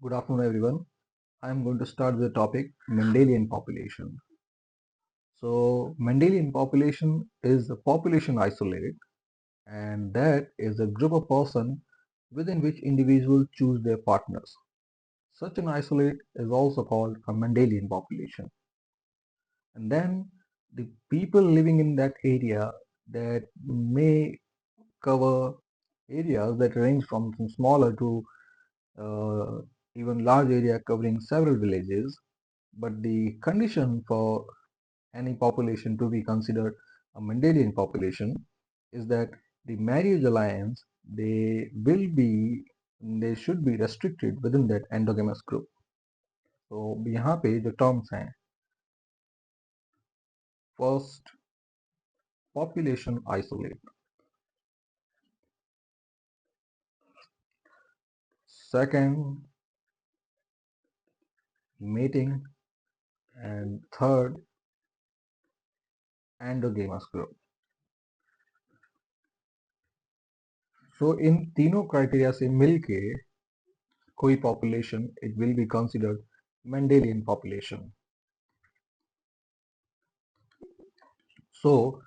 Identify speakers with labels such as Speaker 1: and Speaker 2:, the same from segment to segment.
Speaker 1: Good afternoon, everyone. I am going to start with the topic Mendelian population. So, Mendelian population is a population isolated, and that is a group of person within which individuals choose their partners. Such an isolate is also called a Mendelian population. And then the people living in that area that may cover areas that range from smaller to uh, even large area covering several villages. But the condition for any population to be considered a Mendelian population is that the marriage alliance they should be restricted within that endogamous group. तो यहाँ पे जो terms हैं, first population isolate, second mating, and third endogamous group. So इन तीनों criteria से मिलके कोई population it will be considered Mendelian population. So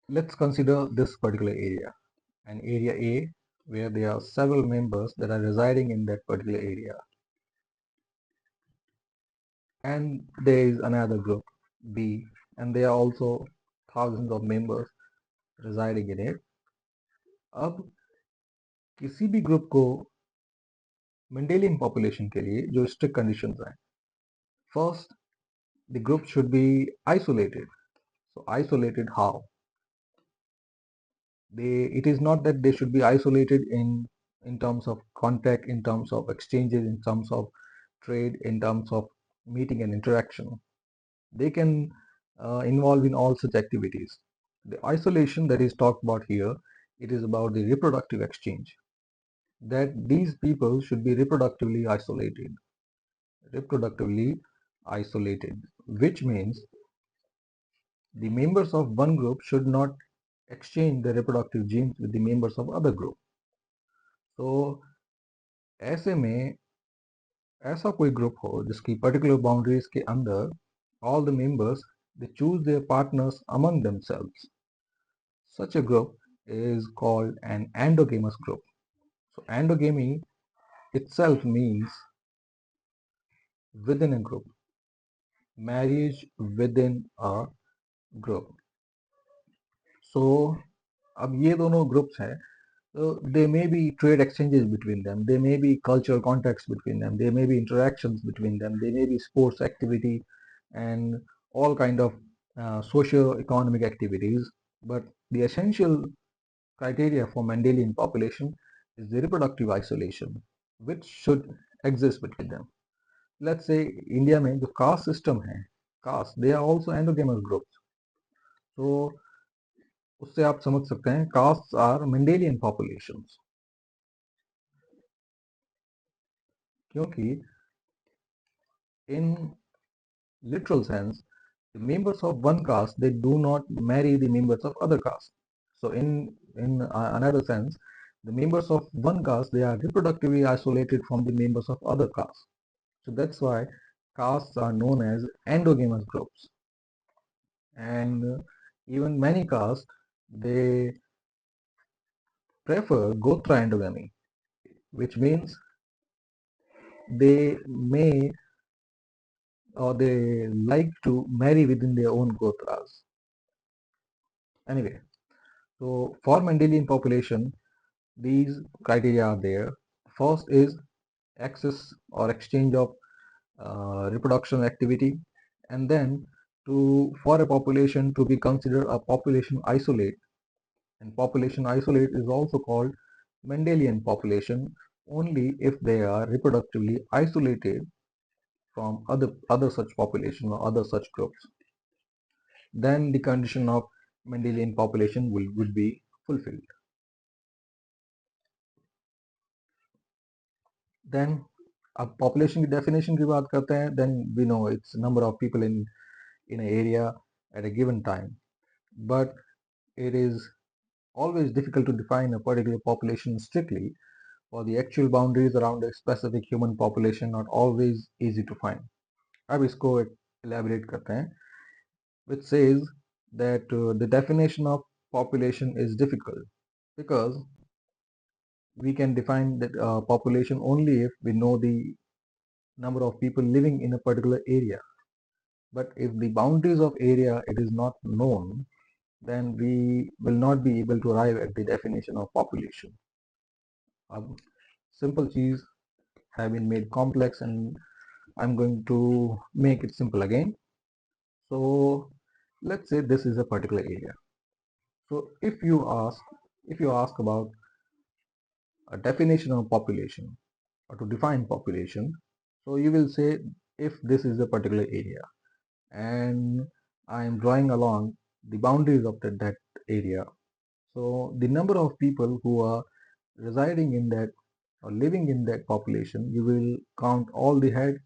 Speaker 1: let's consider this particular area, an area A where there are several members that are residing in that particular area. And there is another group B, and there are also thousands of members residing in it. अब किसी भी group को Mendelian population के लिए जो strict conditions हैं, first the group should be isolated. So isolated how? It is not that they should be isolated in terms of contact, in terms of exchanges, in terms of trade, in terms of meeting and interaction. They can involve in all such activities. The isolation that is talked about here, it is about the reproductive exchange. That these people should be reproductively isolated, which means the members of one group should not exchange the reproductive genes with the members of other group. So ऐसे में ऐसा कोई group हो जिसकी particular boundaries के अंदर all the members they choose their partners among themselves. Such a group is called an endogamous group. So endogamy itself means within a group, marriage within a group. So अब ये दोनों groups हैं. So there may be trade exchanges between them, there may be cultural contacts between them, there may be interactions between them, there may be sports activity and all kind of socio-economic activities. But the essential criteria for Mendelian population is the reproductive isolation, which should exist between them. Let's say India में जो caste system है, caste, they are also endogamous groups. So उससे आप समझ सकते हैं castes are Mendelian populations. क्योंकि in literal sense, the members of one caste they do not marry the members of other caste. So in another sense, the members of one caste they are reproductively isolated from the members of other castes. So that's why castes are known as endogamous groups. And even many castes they prefer gotra endogamy, which means they may or they like to marry within their own gotras. Anyway, so for Mendelian population, these criteria are there. First is access or exchange of reproduction activity, and then for a population to be considered a population isolate, and population isolate is also called Mendelian population only if they are reproductively isolated from other such population or other such groups. Then the condition of Mendelian population would be fulfilled. Then अब population की definition की बात करते हैं, then we know it's number of people in an area at a given time. But it is always difficult to define a particular population strictly. for the actual boundaries around a specific human population not always easy to find. अब इसको elaborate करते हैं, which says that the definition of population is difficult because we can define that population only if we know the number of people living in a particular area. But if the boundaries of area it is not known, then we will not be able to arrive at the definition of population. Simple cheese have been made complex and I'm going to make it simple again. So let's say this is a particular area. So if you ask about a definition of population or to define population, so you will say if this is a particular area and I am drawing along the boundaries of that area. So the number of people who are residing in that or living in that population, you will count all the heads,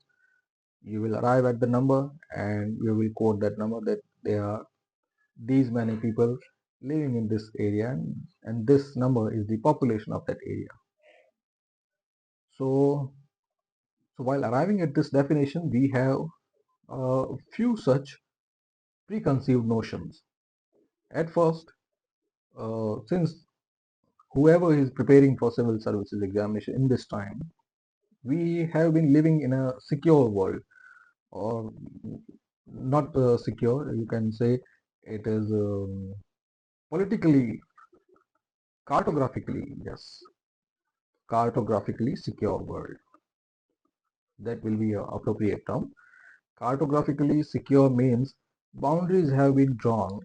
Speaker 1: you will arrive at the number and you will quote that number that there are these many people living in this area and this number is the population of that area. So while arriving at this definition, we have a few such preconceived notions. At first, since whoever is preparing for civil services examination in this time, we have been living in a secure world, or not secure, you can say it is politically, cartographically secure world. That will be an appropriate term. Cartographically secure means boundaries have been drawn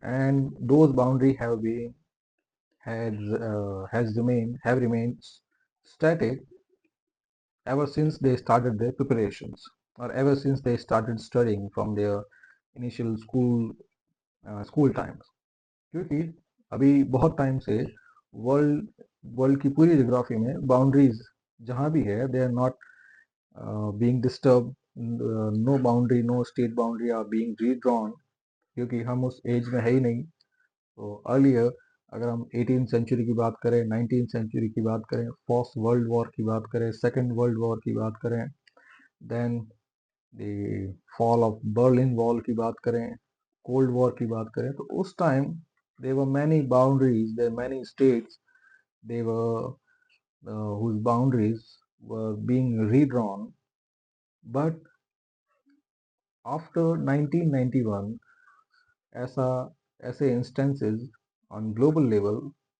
Speaker 1: and those boundaries have remained static ever since they started their preparations or ever since they started studying from their initial school times. क्योंकि अभी बहुत time से world world की पूरी geography में boundaries जहाँ भी है they are not being disturbed. No boundary, no state boundary are being redrawn क्योंकि हम उस एज में है ही नहीं. तो अर्लियर अगर हम 18th सेंचुरी की बात करें, 19th सेंचुरी की बात करें, फर्स्ट वर्ल्ड वॉर की बात करें, सेकेंड वर्ल्ड वॉर की बात करें, then the fall of Berlin wall की बात करें, कोल्ड वॉर की बात करें, तो उस time there were many boundaries, there were many states, they were whose boundaries were being redrawn. But after 1991, ऐसा ऐसे instances on global level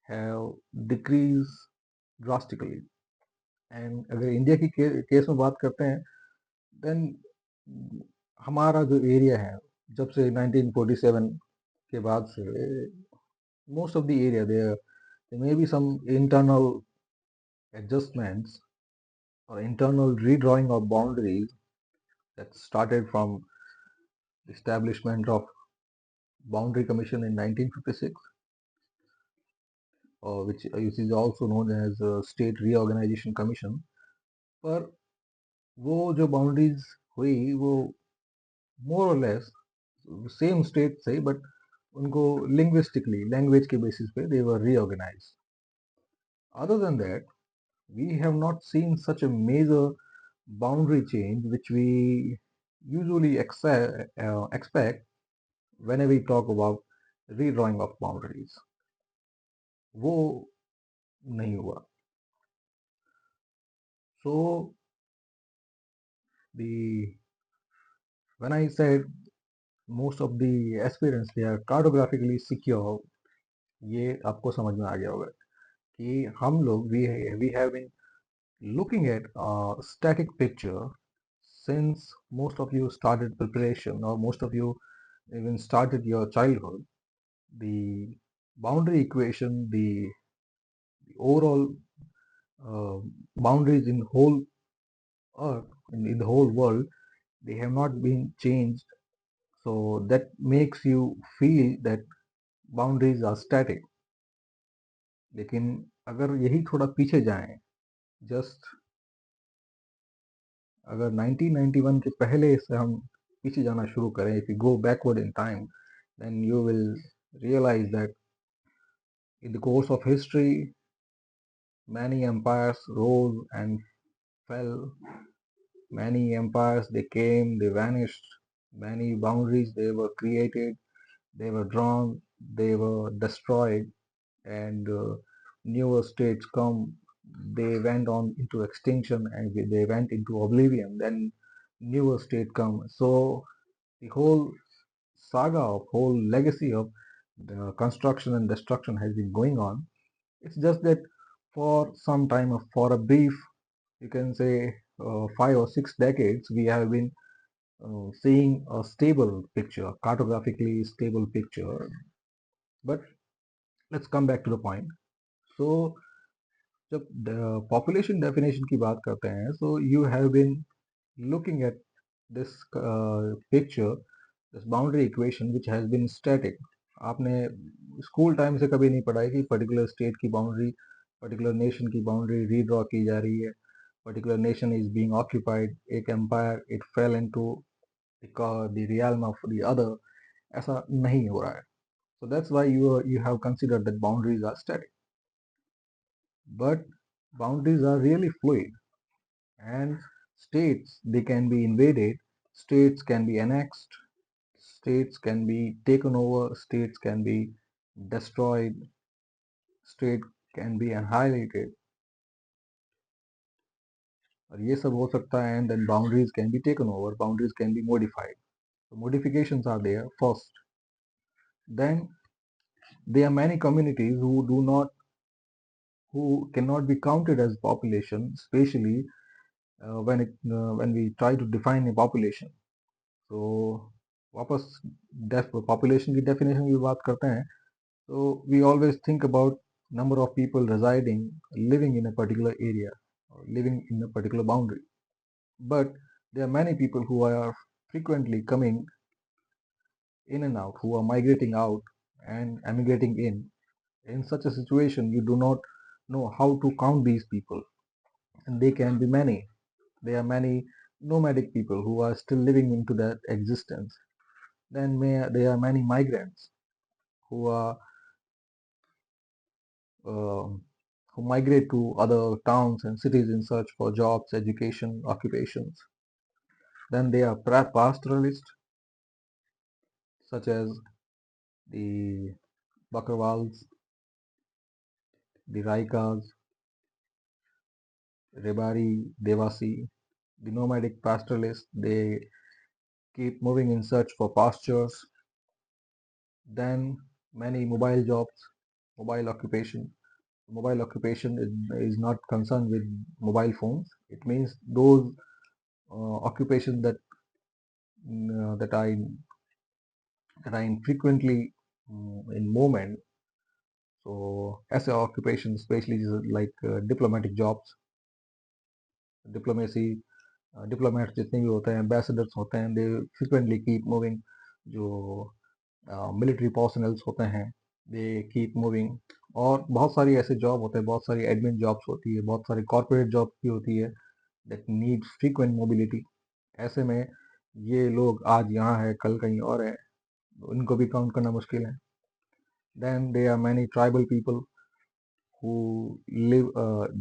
Speaker 1: have decreased drastically. And अगर इंडिया की केस में बात करते हैं, then हमारा जो एरिया है जब से 1947 के बाद से most of the area there may be some internal adjustments or internal redrawing of boundaries that started from the establishment of Boundary Commission in 1956, which is also known as State Reorganization Commission. पर वो जो boundaries हुई वो more or less same state से, but उनको linguistically language के basis पे they were reorganized. Other than that, we have not seen such a major boundary change which we usually expect whenever we talk about redrawing of boundaries. वो नहीं हुआ. So the when I said most of the aspirants they are cartographically secure, ये आपको समझ में आ गया होगा कि हम लोग we have been looking at a static picture since most of you started preparation or most of you even started your childhood. The boundary equation, the overall boundaries in whole earth, in the whole world, they have not been changed. So that makes you feel that boundaries are static. लेकिन अगर यही थोड़ा पीछे जाएं, just अगर 1991 के पहले से हम पीछे जाना शुरू करें, if you go backward in time, then you will realize that in the course of history Many empires rose and fell. Many empires they came, they vanished. Many boundaries they were created, they were drawn, they were destroyed, and newer states come. They went on into extinction and they went into oblivion. Then newer state come. So the whole saga of whole legacy of the construction and destruction has been going on. It's just that for some time, for a brief, you can say 5 or 6 decades, we have been seeing a stable picture, cartographically stable picture. But let's come back to the point. So जब population definition की बात करते हैं, so you have been looking at this picture, this boundary equation which has been static. आपने school time से कभी नहीं पढ़ा है कि पर्टिकुलर स्टेट की बाउंड्री, पर्टिकुलर नेशन की बाउंड्री रीड्रॉ की जा रही है, particular nation is being occupied, एक empire it fell into the realm of the other, ऐसा नहीं हो रहा है. So that's why you have considered that boundaries are static. But boundaries are really fluid, and states they can be invaded, states can be annexed, states can be taken over, states can be destroyed, state can be annihilated, और ये सब हो सकता है. And then boundaries can be taken over, boundaries can be modified. So modifications are there first. Then there are many communities who cannot be counted as population, especially when we try to define a population. So वापस population की definition की बात करते हैं, so we always think about number of people residing, living in a particular area, or living in a particular boundary. But there are many people who are frequently coming in and out, who are migrating out and emigrating in. In such a situation, you do not know how to count these people, and they can be many. There are many nomadic people who are still living into that existence. Then there are many migrants who are um who migrate to other towns and cities in search for jobs, education, occupations. Then there are pastoralists such as the Bakarwals, the Raikas, Rebari, Devasi. The nomadic pastoralists they keep moving in search for pastures. Then many mobile jobs, mobile occupation. Mobile occupation is not concerned with mobile phones. It means those occupations that are infrequently in movement. So as an occupation, especially like diplomatic jobs, diplomacy, diplomats जितने भी होते हैं, ambassadors होते हैं, they frequently keep moving. जो military personnels होते हैं, they keep moving. और बहुत सारी ऐसे जॉब होते हैं, बहुत सारी एडमिन जॉब्स होती है, बहुत सारी कॉर्पोरेट जॉब भी होती है दैट नीड फ्रीक्वेंट मोबिलिटी. ऐसे में ये लोग आज यहाँ है, कल कहीं और है, इनको भी काउंट करना मुश्किल है. Then they are many tribal people who live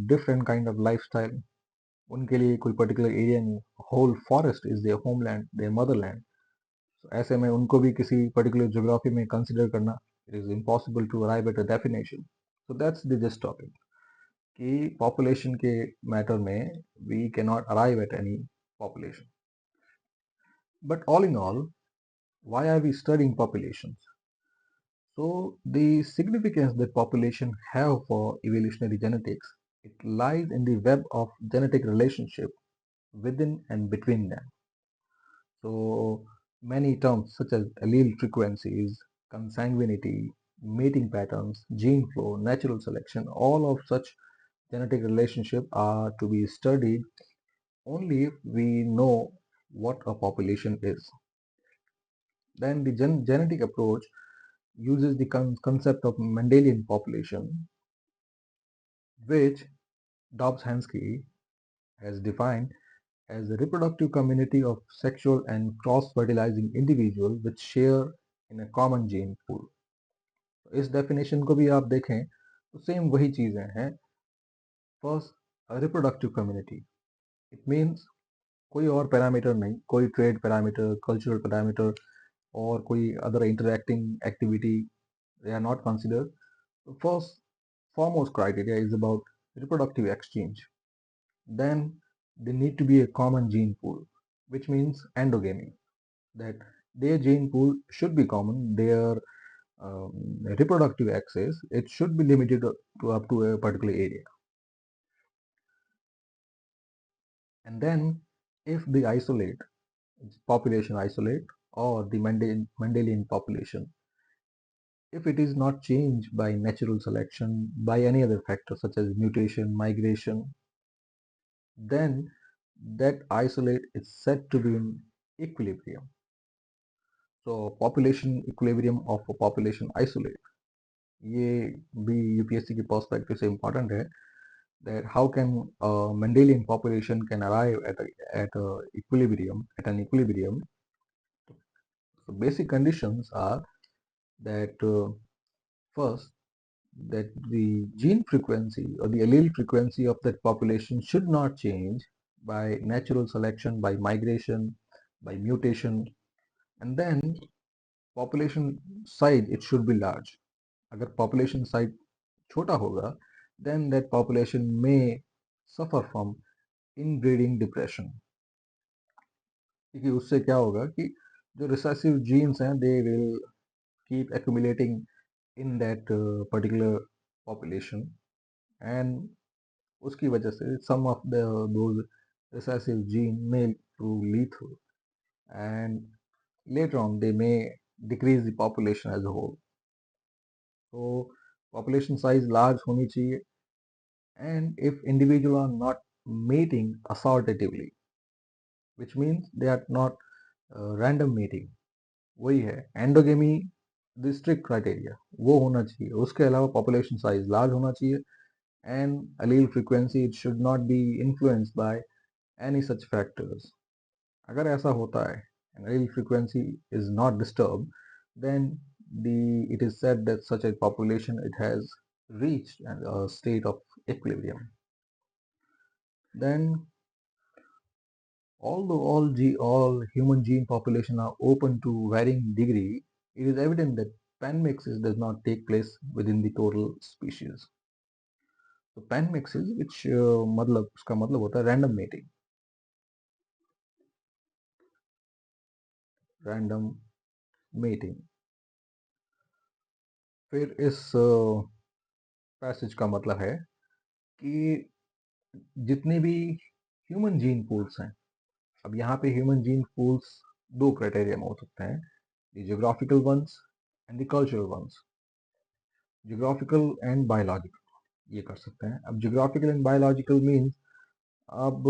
Speaker 1: different kind of lifestyle. उनके लिए कोई पर्टिकुलर एरिया नहीं, whole forest is their homeland, their motherland. तो ऐसे में उनको भी किसी पर्टिकुलर ज्योग्राफी में कंसिडर करना, it is impossible to arrive at a definition. So that's the just topic कि पॉपुलेशन के मैटर में we can not arrive at any population. But all in all, why are we studying populations? So the significance that population have for evolutionary genetics, it lies in the web of genetic relationship within and between them. So many terms such as allele frequencies, consanguinity, mating patterns, gene flow, natural selection, all of such genetic relationship are to be studied only if we know what a population is. Then the genetic approach uses the concept of Mendelian population, which Dobbs-Hansky has defined as a reproductive community of sexual and cross-fertilizing individuals which share in a common gene pool. तो इस definition को भी आप देखें तो same वही चीजें हैं. First, reproductive community. It means कोई और पैरामीटर नहीं, कोई ट्रेड पैरामीटर, कल्चरल पैरामीटर और कोई other interacting activity they are not considered. The first foremost criteria is about reproductive exchange. Then there need to be a common gene pool, which means endogamy. That their gene pool should be common. Their reproductive access it should be limited to up to a particular area. And then, if the isolate population isolate or the Mendelian population, if it is not changed by natural selection by any other factor such as mutation, migration, then that isolate is said to be in equilibrium. So population equilibrium of a population isolate, ये भी UPSC की perspective से important है, that how can a Mendelian population can arrive at equilibrium, at an equilibrium. So basic conditions are that first, that the gene frequency or the allele frequency of that population should not change by natural selection, by migration, by mutation, and then population size it should be large. अगर population size छोटा होगा, then that population may suffer from inbreeding depression. क्योंकि उससे क्या होगा कि जो recessive genes हैं they will keep accumulating in that particular population, and उसकी वजह से some of those recessive gene may prove lethal, and later on they may decrease the population as a whole. So population size large होनी चाहिए, and if individual are not mating assortatively, which means they are not random mating, वही है endogamy the strict criteria वो होना चाहिए। उसके अलावा population size large होना चाहिए, and allele frequency it should not be influenced by any such factors. अगर ऐसा होता है and allele frequency is not disturbed, then it is said that such a population it has reached a state of equilibrium. Then, although all human gene population are open to varying degree, it is evident that panmixes does not take place within the total species. So panmixes, which मतलब उसका मतलब होता है random mating. Random mating. फिर इस passage का मतलब है कि जितने भी ह्यूमन जीन पूल्स हैं, अब यहाँ पे ह्यूमन जीन पूल्स दो क्राइटेरिया में हो सकते हैं, the geographical ones and the cultural ones. Geographical and biological ये कर सकते हैं। अब जियोग्राफिकल एंड बायोलॉजिकल मीन्स अब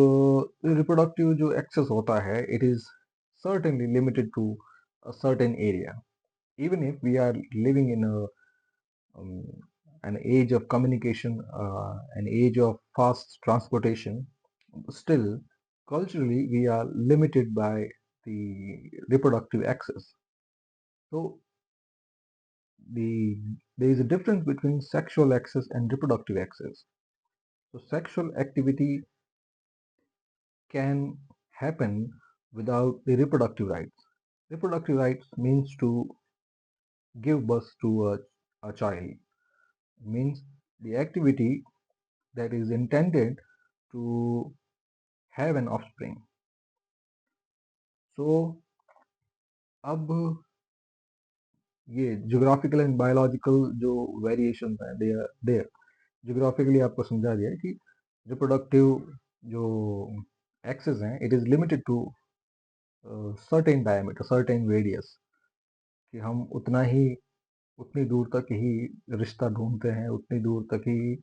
Speaker 1: रिप्रोडक्टिव जो एक्सेस होता है it is certainly limited to a certain area. Even if we are living in an age of communication, an age of fast transportation, still culturally we are limited by the reproductive access. So there is a difference between sexual access and reproductive access. So sexual activity can happen without the reproductive rights. Reproductive rights means to give birth to a child. It means the activity that is intended to have an offspring. So अब ये geographical and biological जो variation है there geographically आपको समझा दिया है कि reproductive जो एक्सेस हैं it is limited to certain diameter, certain radius, कि हम उतनी दूर तक ही रिश्ता ढूंढते हैं, उतनी दूर तक ही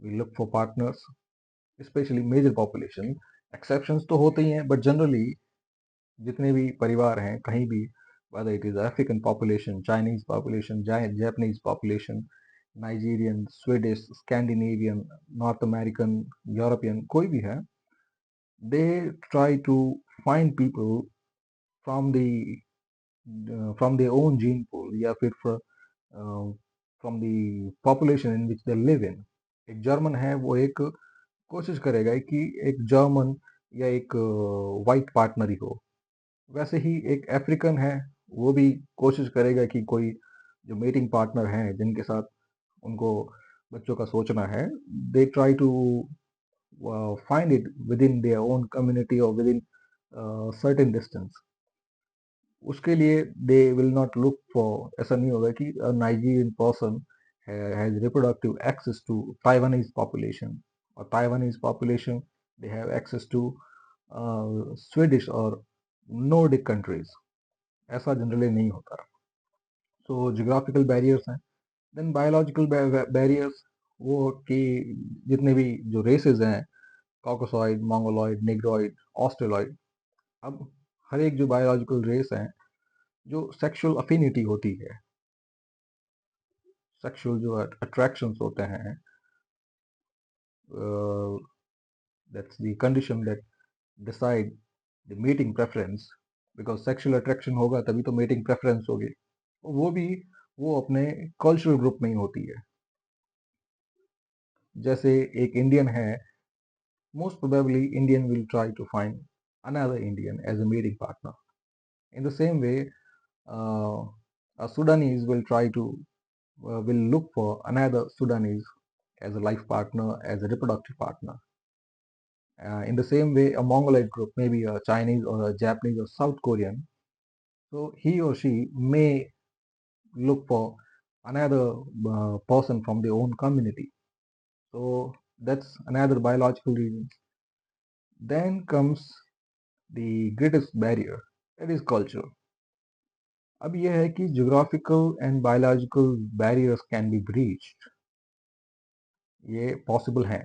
Speaker 1: we look for partners, specially major population. Exceptions तो होते ही हैं, बट जनरली जितने भी परिवार हैं कहीं भी, whether it is African population, Chinese population, Japanese population, Nigerian, Swedish, Scandinavian, North American, European, कोई भी है, they try to find people from from their own gene pool या फिर from the population in which they live in. एक German है, वो एक कोशिश करेगा कि एक जर्मन या एक वाइट पार्टनर ही हो। वैसे ही एक अफ्रीकन है, वो भी कोशिश करेगा कि कोई जो मेटिंग पार्टनर हैं जिनके साथ उनको बच्चों का सोचना है, they try to find it within their own community or within certain distance। उसके लिए they will not look for, ऐसा नहीं होगा कि Nigerian person has reproductive access to Taiwanese population, और Taiwanese population they have access to Swedish और Nordic countries. ऐसा generally नहीं होता। सो जियोग्राफिकल बैरियर्स हैं। देन बायोलॉजिकल बैरियर्स, वो कि जितने भी जो रेसेस हैं, कॉकोसॉइड, मंगोलॉइड, निग्रोइड, ऑस्ट्रेलॉइड, अब हर एक जो बायोलॉजिकल रेस है, जो सेक्सुअल अफिनिटी होती है, सेक्सुअल जो अट्रैक्शंस होते हैं, that's the condition that decide the meeting preference, because sexual attraction होगा तभी तो मीटिंग प्रेफरेंस होगी। वो भी वो अपने कल्चरल ग्रुप में ही होती है। जैसे एक इंडियन है, most probably Indian will try to find another Indian as a mating partner. In the same way, uh, a Sudanese will try to will look for another Sudanese as a life partner, as a reproductive partner. In the same way, a Mongoloid group, maybe a Chinese or a Japanese or South Korean, so he or she may look for another person from their own community. So that's another biological reason. Then comes the greatest barrier, that is culture. अब यह है कि geographical and biological barriers can be breached, ये possible हैं,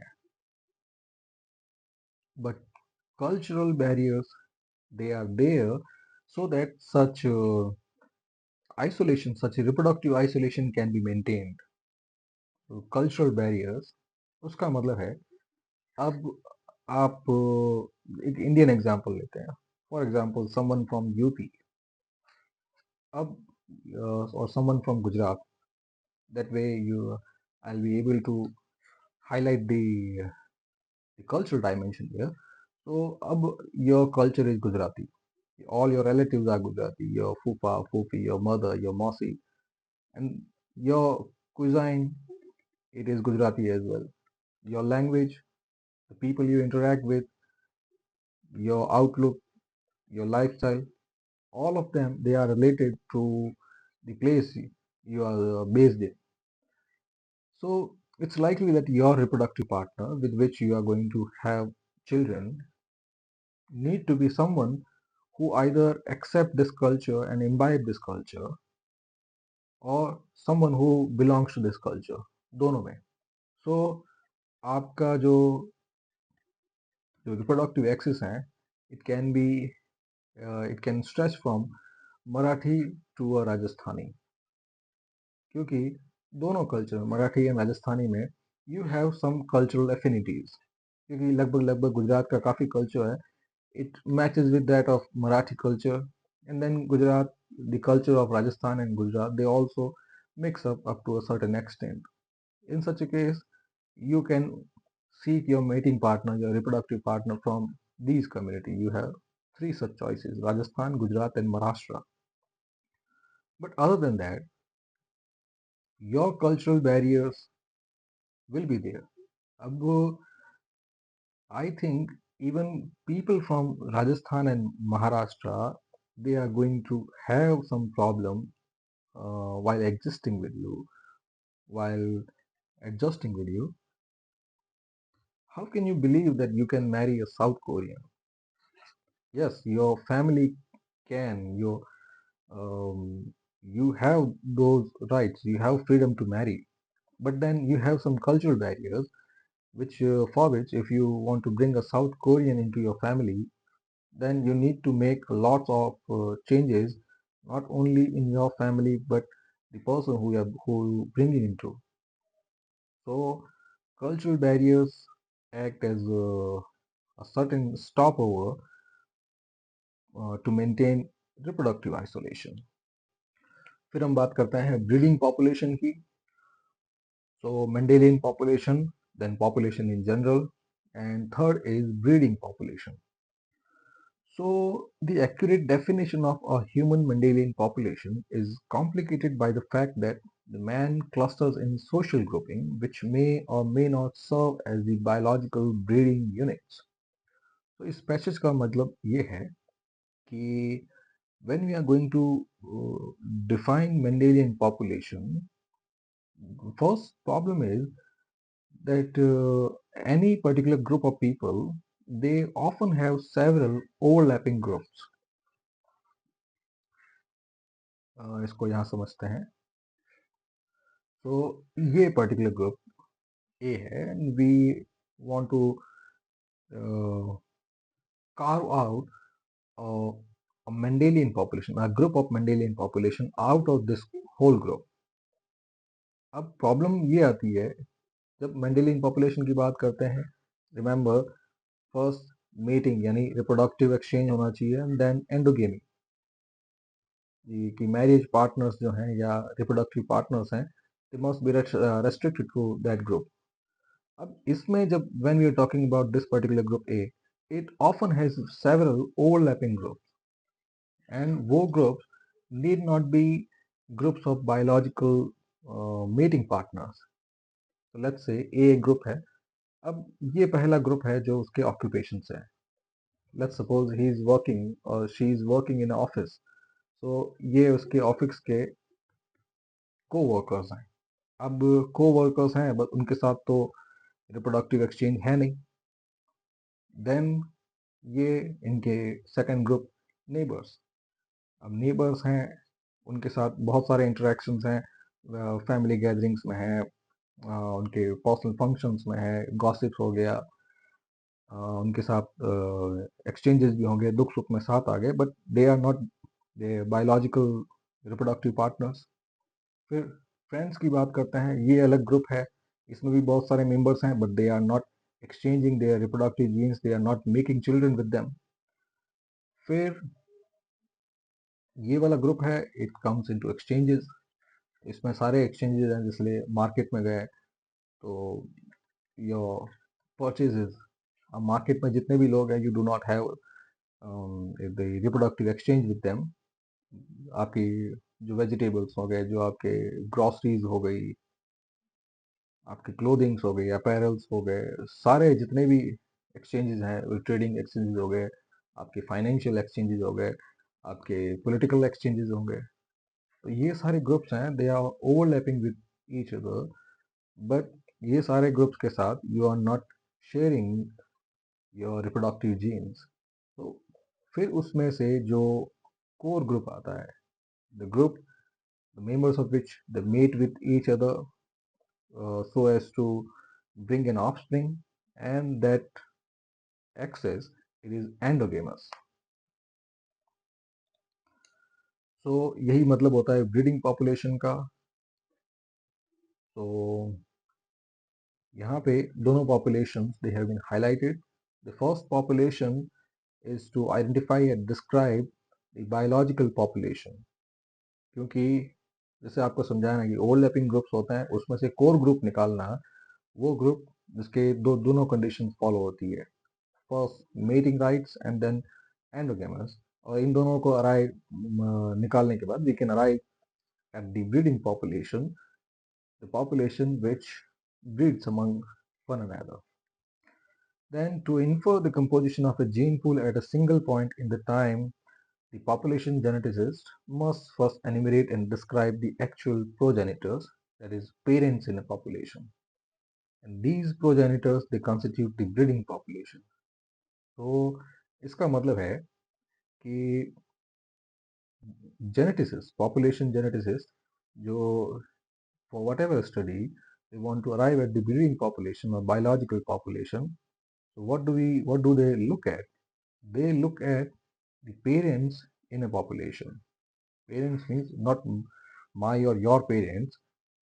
Speaker 1: but cultural barriers, they are there so that such isolation, such reproductive isolation can be maintained। तो cultural barriers, उसका मतलब है, अब आप एक इंडियन एग्जांपल लेते हैं, for example someone from UP, अब और someone from Gujarat, that way I'll be able to highlight the cultural dimension here। So ab your culture is Gujarati, all your relatives are Gujarati, your fupa, fufi, your mother, your mausi, and your cuisine, it is Gujarati as well, your language, the people you interact with, your outlook, your lifestyle, all of them, they are related to the place you are based in। So it's likely that your reproductive partner with which you are going to have children need to be someone who either accept this culture and imbibe this culture, or someone who belongs to this culture, दोनों में। So आपका जो reproductive axis है, it can be it can stretch from Marathi to a Rajasthani, क्योंकि दोनों culture Marathi and Rajasthani में you have some cultural affinities, क्योंकि लगभग लगभग गुजरात का काफ़ी कल्चर है, it matches with that of Marathi culture, and then Gujarat, the culture of Rajasthan and Gujarat, they also mix up to a certain extent. In such a case, you can seek your mating partner, your reproductive partner from these community. You have three such choices: Rajasthan, Gujarat, and Maharashtra. But other than that, your cultural barriers will be there. Ab, I think even people from Rajasthan and Maharashtra, they are going to have some problem while existing with you, while adjusting with you. How can you believe that you can marry a South Korean? Yes, your family can. You have those rights. You have freedom to marry, but then you have some cultural barriers, which for which, if you want to bring a South Korean into your family, then you need to make lots of changes, not only in your family but the person who bringing into. So cultural barriers act as a certain stopover to maintain reproductive isolation। फिर हम बात करते हैं breeding population की। So Mendelian population, then population in general, and third is breeding population. So, the accurate definition of a human Mendelian population is complicated by the fact that the man clusters in social grouping which may or may not serve as the biological breeding units. तो इस passage का मतलब ये है कि when we are going to define Mendelian population, first problem is that any particular group of people, they often have several overlapping groups. इसको यहाँ समझते हैं. So ये particular group A है and we want to carve out uh, a Mendelian population, a group of Mendelian population out of this whole group. अब problem ये आती है जब मेंडेलियन पॉपुलेशन की बात करते हैं. रिमेंबर, फर्स्ट मीटिंग यानी रिप्रोडक्टिव एक्सचेंज होना चाहिए एंड देन एंडोगेमी, कि मैरिज पार्टनर्स जो हैं या रिप्रोडक्टिव पार्टनर्स हैं, they must be restricted to that group. अब इसमें जब when we are talking about this particular group A, it often has several overlapping groups and वो groups need not be groups of biological meeting partners. तो let's say a group है. अब ये पहला group है जो उसके ऑक्यूपेशन से है. Let's suppose he is working और she is working in office. So ये उसके ऑफिस के को वर्कर्स हैं. अब को वर्कर्स हैं बट उनके साथ तो रिप्रोडक्टिव एक्सचेंज है नहीं. देन ये इनके सेकंड ग्रुप नेबर्स. अब नेबर्स हैं, उनके साथ बहुत सारे इंटरेक्शंस हैं, फैमिली गैदरिंग्स में है, उनके पर्सनल फंक्शंस में है, गॉसिप्स हो गया, उनके साथ एक्सचेंजेस भी होंगे, दुख सुख में साथ आ गए, but they are not they biological reproductive partners. फिर फ्रेंड्स की बात करते हैं. ये अलग ग्रुप है, इसमें भी बहुत सारे मेंबर्स हैं but they are not exchanging their reproductive genes, they are not making children with them. फिर ये वाला ग्रुप है, इट कम्स इनटू एक्सचेंजेस. इसमें सारे एक्सचेंजेस हैं, जिसलिए मार्केट में गए तो योर परचेजेस, अब मार्केट में जितने भी लोग हैं, you do not have the reproductive exchange with them. आपकी जो वेजिटेबल्स हो गए, जो आपके ग्रॉसरीज हो गई, आपकी क्लोथिंग्स हो गई, अपैरल्स हो गए, सारे जितने भी एक्सचेंजेस हैं, ट्रेडिंग एक्सचेंजेस हो गए, आपके फाइनेंशियल एक्सचेंजेस हो गए, आपके पॉलिटिकल एक्सचेंजेस होंगे. तो ये सारे ग्रुप्स हैं, they are overlapping with each other, but ये सारे ग्रुप्स के साथ you are not sharing your reproductive genes. तो फिर उसमें से जो कोर ग्रुप आता है, the group the members of which they mate with each other so as to bring an offspring, and that access, it is endogamous. So यही मतलब होता है ब्रीडिंग पॉपुलेशन का. तो यहाँ पे दोनों populations they have been highlighted. The first population is to identify and describe the biological population, क्योंकि जैसे आपको समझाया ना कि ओवरलैपिंग ग्रुप्स होते हैं, उसमें से कोर ग्रुप निकालना, वो ग्रुप जिसके दोनों कंडीशंस फॉलो होती है, first mating rights and then endogamous. और इन दोनों को अराइव निकालने के बाद we can arrive at the breeding population, the population which breeds among one another. Then to infer the composition of a gene pool at a single point in the time, the population geneticist must first enumerate and describe the actual progenitors, that is parents in a population. And these progenitors they constitute the breeding population. तो इसका मतलब है कि geneticist, population geneticist, जो for whatever study they want to arrive at the breeding population or biological population, so what do they look at? They look at the parents in a population. Parents means not my or your parents.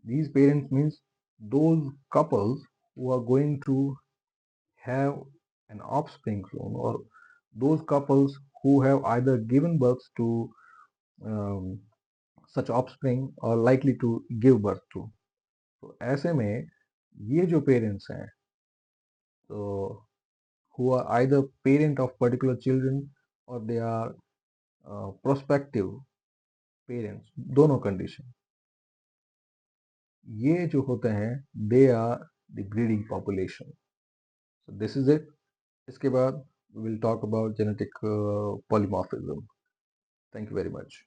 Speaker 1: These parents means those couples who are going to have an offspring soon, or those couples who have either given birth to um, such offspring or likely to give birth to. तो ऐसे में ये जो parents हैं, तो who are either parent of particular children or they are prospective parents, दोनों condition, ये जो होते हैं they are the breeding population. So this is it. इसके बाद we will talk about genetic polymorphism. Thank you very much.